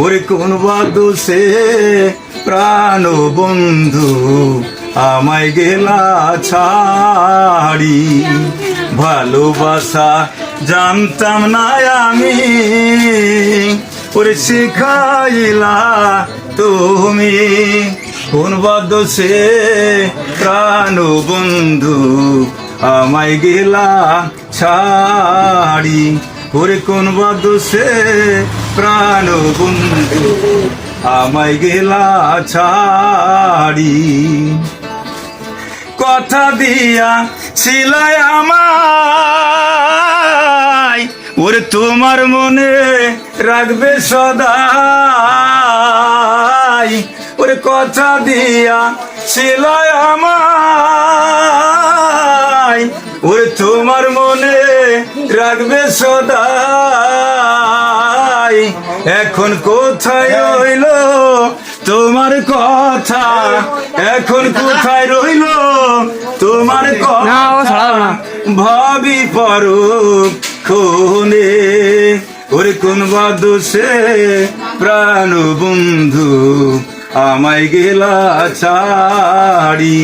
ওরে কোন দোষে প্রাণ বন্ধু আমায় গেলা ছাড়ি। ভালোবাসা জানতাম না আমি, ওরে শিখাইলা তুমি। কোন দোষে প্রাণ বন্ধু আমায় গেলা ছাড়ি। ওরে কোন দোষে প্রাণ বন্ধু আমায় গেলা ছাড়ি। কথা দিয়া ছিলাই আমায়, ওরে তোমার মনে রাখবে সদাই। ওরে কথা দিয়া ছিলাই আমায়, ওরে তোমার মনে রাখবে সদাই। এখন কোথায় রইল তোমার কথা, এখন কোথায় রইল তোমার কথা, ভাবি পরক্ষণে। ওরে কোন দোষে প্রাণ বন্ধু আমায় গেলা ছাড়ি।